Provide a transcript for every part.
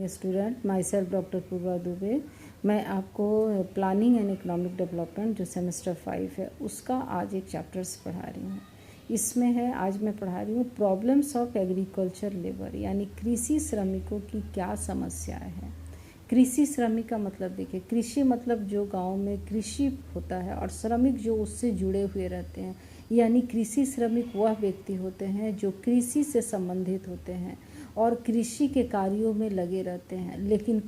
Dear student, myself doctor Purva Dubey. मैं आपको planning and economic development जो सेमेस्टर 5 है उसका आज एक चैप्टर्स पढ़ा रही हूँ। इसमें है, आज मैं पढ़ा रही हूँ प्रॉब्लम्स ऑफ एग्रीकल्चर लेबर, यानी कृषि श्रमिकों की क्या समस्याएं हैं। कृषि श्रमिक का मतलब देखिए, कृषि मतलब जो गांव में कृषि होता है और श्रमिक जो उससे जुड़े हुए रहते हैं, यानी कृषि श्रमिक वह व्यक्ति होते हैं जो कृषि से संबंधित होते हैं और कृषि के कार्यों में लगे रहते हैं। लेकिन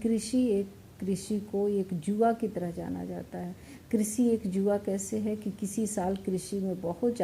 कृषि को एक जुआ की तरह जाना जाता है। कृषि एक जुआ कैसे है कि किसी साल कृषि में बहुत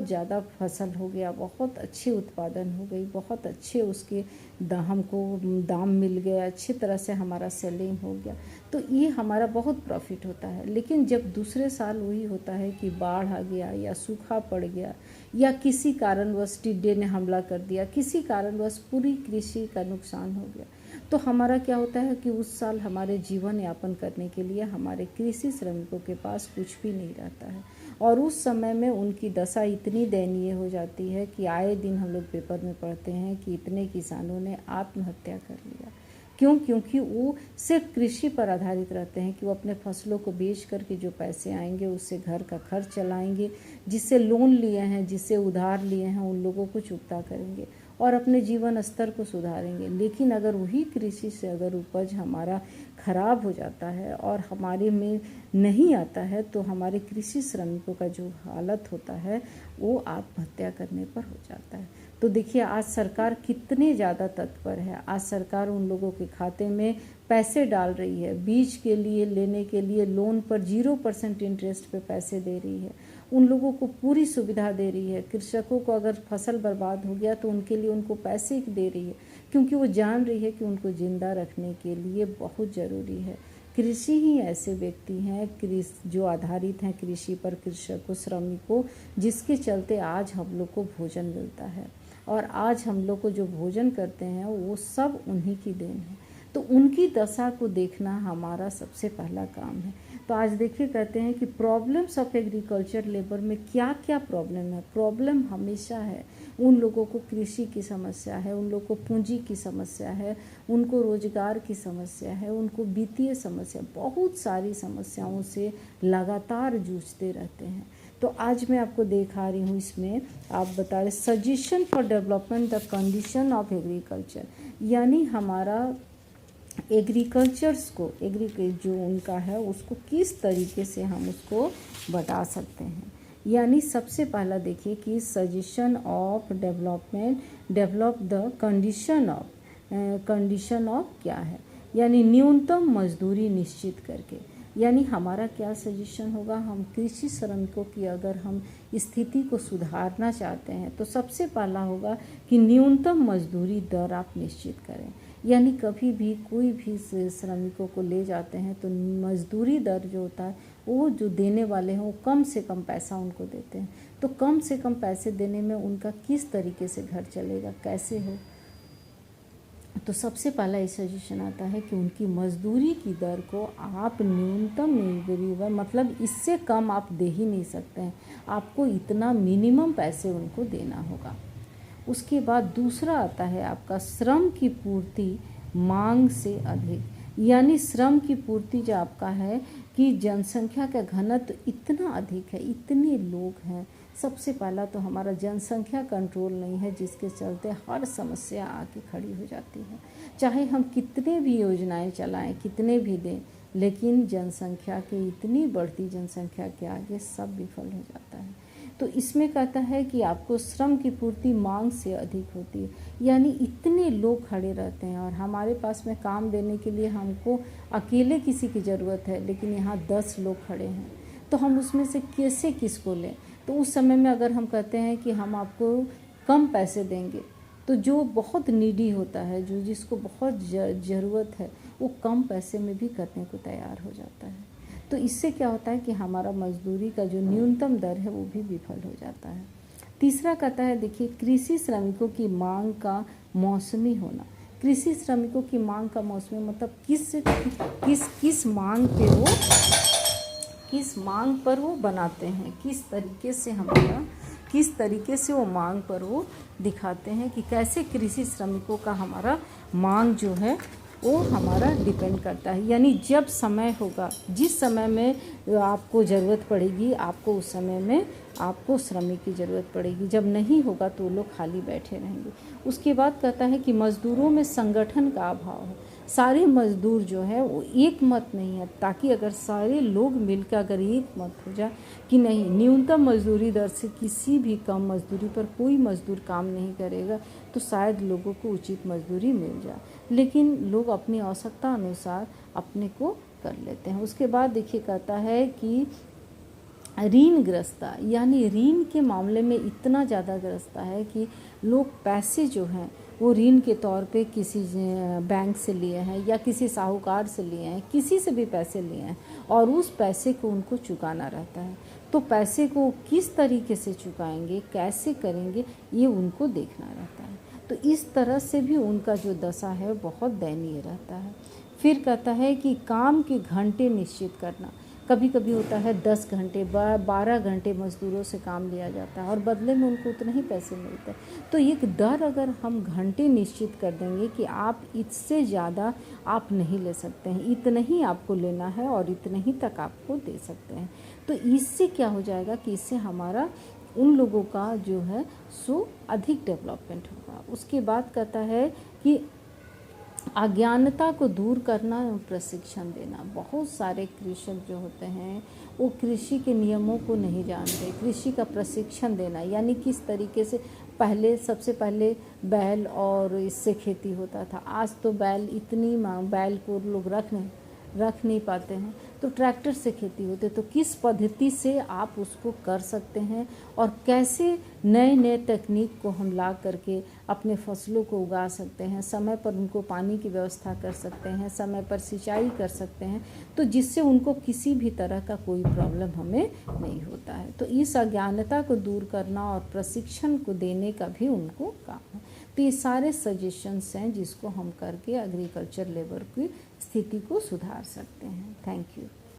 ज़्यादा फसल हो गया, बहुत अच्छे उत्पादन हो गई, बहुत अच्छे उसके हमको दाम मिल गए, अच्छी तरह से हमारा सेलिंग हो गया, तो ये हमारा बहुत प्रॉफिट होता है। लेकिन जब दूसरे साल वही होता है कि बाढ़ आ गया या सूखा पड़ गया या किसी कारणवश टिड्डे ने हमला कर दिया, किसी कारणवश पूरी कृषि का नुकसान हो गया, तो हमारा क्या होता है कि उस साल हमारे जीवन यापन करने के लिए हमारे कृषि श्रमिकों के पास कुछ भी नहीं रहता है। और उस समय में उनकी दशा इतनी दयनीय हो जाती है कि आए दिन हम लोग पेपर में पढ़ते हैं कि इतने किसानों ने आत्महत्या कर लिया। क्यों? क्योंकि वो सिर्फ कृषि पर आधारित रहते हैं कि वो अपने फसलों को बेच करके जो पैसे आएंगे उससे घर का खर्च चलाएंगे, जिससे लोन लिए हैं, जिससे उधार लिए हैं, उन लोगों को चुकता करेंगे और अपने जीवन स्तर को सुधारेंगे। लेकिन अगर वही कृषि से अगर उपज हमारा खराब हो जाता है और हमारे में नहीं आता है, तो हमारे कृषि श्रमिकों का जो हालत होता है वो आत्महत्या करने पर हो जाता है। तो देखिए, आज सरकार कितने ज़्यादा तत्पर है। आज सरकार उन लोगों के खाते में पैसे डाल रही है, बीज के लिए लेने के लिए लोन पर 0% इंटरेस्ट पे पैसे दे रही है, उन लोगों को पूरी सुविधा दे रही है। कृषकों को अगर फसल बर्बाद हो गया तो उनके लिए उनको पैसे दे रही है, क्योंकि वो जान रही है कि उनको जिंदा रखने के लिए बहुत ज़रूरी है। कृषि ही ऐसे व्यक्ति हैं जो आधारित हैं कृषि पर, कृषकों, श्रमिकों, जिसके चलते आज हम लोग को भोजन मिलता है और आज हम लोग को जो भोजन करते हैं वो सब उन्हीं की देन है। तो उनकी दशा को देखना हमारा सबसे पहला काम है। तो आज देखिए, कहते हैं कि प्रॉब्लम्स ऑफ एग्रीकल्चर लेबर में क्या क्या प्रॉब्लम है। प्रॉब्लम हमेशा है, उन लोगों को कृषि की समस्या है, उन लोगों को पूंजी की समस्या है, उनको रोजगार की समस्या है, उनको वित्तीय समस्या, बहुत सारी समस्याओं से लगातार जूझते रहते हैं। तो आज मैं आपको दिखा रही हूँ, इसमें आप बता रहे suggestion for development the condition of agriculture, यानी हमारा एग्रीकल्चर्स को जो उनका है उसको किस तरीके से हम उसको बढ़ा सकते हैं। यानी सबसे पहला देखिए कि suggestion of develop the condition of क्या है, यानी न्यूनतम मजदूरी निश्चित करके। यानी हमारा क्या सजेशन होगा, हम कृषि श्रमिकों की अगर हम स्थिति को सुधारना चाहते हैं तो सबसे पहला होगा कि न्यूनतम मजदूरी दर आप निश्चित करें। यानी कभी भी कोई भी श्रमिकों को ले जाते हैं तो मजदूरी दर जो होता है वो जो देने वाले हैं वो कम से कम पैसा उनको देते हैं। तो कम से कम पैसे देने में उनका किस तरीके से घर चलेगा, कैसे हो। तो सबसे पहला ये सजेशन आता है कि उनकी मजदूरी की दर को आप न्यूनतम नहीं, मतलब इससे कम आप दे ही नहीं सकते हैं, आपको इतना मिनिमम पैसे उनको देना होगा। उसके बाद दूसरा आता है आपका श्रम की पूर्ति मांग से अधिक, यानी श्रम की पूर्ति जो आपका है कि जनसंख्या का घनत्व इतना अधिक है, इतने लोग हैं। सबसे पहला तो हमारा जनसंख्या कंट्रोल नहीं है, जिसके चलते हर समस्या आके खड़ी हो जाती है। चाहे हम कितने भी योजनाएं चलाएं, कितने भी दें, लेकिन जनसंख्या की इतनी बढ़ती जनसंख्या के आगे सब विफल हो जाता है। तो इसमें कहता है कि आपको श्रम की पूर्ति मांग से अधिक होती है, यानी इतने लोग खड़े रहते हैं और हमारे पास में काम देने के लिए हमको अकेले किसी की ज़रूरत है, लेकिन यहाँ 10 लोग खड़े हैं, तो हम उसमें से कैसे किसको लें। तो उस समय में अगर हम कहते हैं कि हम आपको कम पैसे देंगे, तो जो बहुत नीडी होता है, जो जिसको बहुत ज़रूरत है, वो कम पैसे में भी करने को तैयार हो जाता है। तो इससे क्या होता है कि हमारा मजदूरी का जो न्यूनतम दर है वो भी विफल हो जाता है। तीसरा कहता है, देखिए कृषि श्रमिकों की मांग का मौसमी होना। कृषि श्रमिकों की मांग का मौसमी मतलब किस मांग पर वो बनाते हैं, किस तरीके से हमारा किस तरीके से वो मांग पर वो दिखाते हैं कि कैसे कृषि श्रमिकों का हमारा मांग जो है वो हमारा डिपेंड करता है। यानी जब समय होगा, जिस समय में आपको ज़रूरत पड़ेगी, आपको उस समय में आपको श्रमिक की ज़रूरत पड़ेगी। जब नहीं होगा तो लोग खाली बैठे रहेंगे। उसके बाद कहता है कि मज़दूरों में संगठन का अभाव है। सारे मज़दूर जो है वो एक मत नहीं है, ताकि अगर सारे लोग मिलकर अगर एक मत हो जाए कि नहीं, न्यूनतम मजदूरी दर से किसी भी कम मजदूरी पर कोई मजदूर काम नहीं करेगा, तो शायद लोगों को उचित मजदूरी मिल जाए। लेकिन लोग अपनी आवश्यकता अनुसार अपने को कर लेते हैं। उसके बाद देखिए कहता है कि ऋणग्रस्ता, यानी ऋण के मामले में इतना ज़्यादा ग्रस्ता है कि लोग पैसे जो हैं वो ऋण के तौर पे किसी बैंक से लिए हैं या किसी साहूकार से लिए हैं, किसी से भी पैसे लिए हैं और उस पैसे को उनको चुकाना रहता है। तो पैसे को किस तरीके से चुकाएंगे, कैसे करेंगे, ये उनको देखना रहता है। तो इस तरह से भी उनका जो दशा है बहुत दयनीय रहता है। फिर कहता है कि काम के घंटे निश्चित करना। कभी कभी होता है 10 घंटे 12 घंटे मज़दूरों से काम लिया जाता है और बदले में उनको उतने ही पैसे मिलते हैं। तो एक दर अगर हम घंटे निश्चित कर देंगे कि आप इससे ज़्यादा आप नहीं ले सकते हैं, इतने ही आपको लेना है और इतने ही तक आपको दे सकते हैं, तो इससे क्या हो जाएगा कि इससे हमारा उन लोगों का जो है सो अधिक डेवलपमेंट होगा। उसके बाद कहता है कि अज्ञानता को दूर करना और प्रशिक्षण देना। बहुत सारे कृषक जो होते हैं वो कृषि के नियमों को नहीं जानते। कृषि का प्रशिक्षण देना, यानी किस तरीके से पहले, सबसे पहले बैल और इससे खेती होता था। आज तो बैल को लोग रख नहीं पाते हैं, तो ट्रैक्टर से खेती होती है। तो किस पद्धति से आप उसको कर सकते हैं और कैसे नए नए तकनीक को हम ला करके अपने फसलों को उगा सकते हैं, समय पर उनको पानी की व्यवस्था कर सकते हैं, समय पर सिंचाई कर सकते हैं, तो जिससे उनको किसी भी तरह का कोई प्रॉब्लम हमें नहीं होता है। तो इस अज्ञानता को दूर करना और प्रशिक्षण को देने का भी उनको काम है। तो ये सारे सजेशंस हैं जिसको हम करके एग्रीकल्चर लेबर की स्थिति को सुधार सकते हैं। Thank you.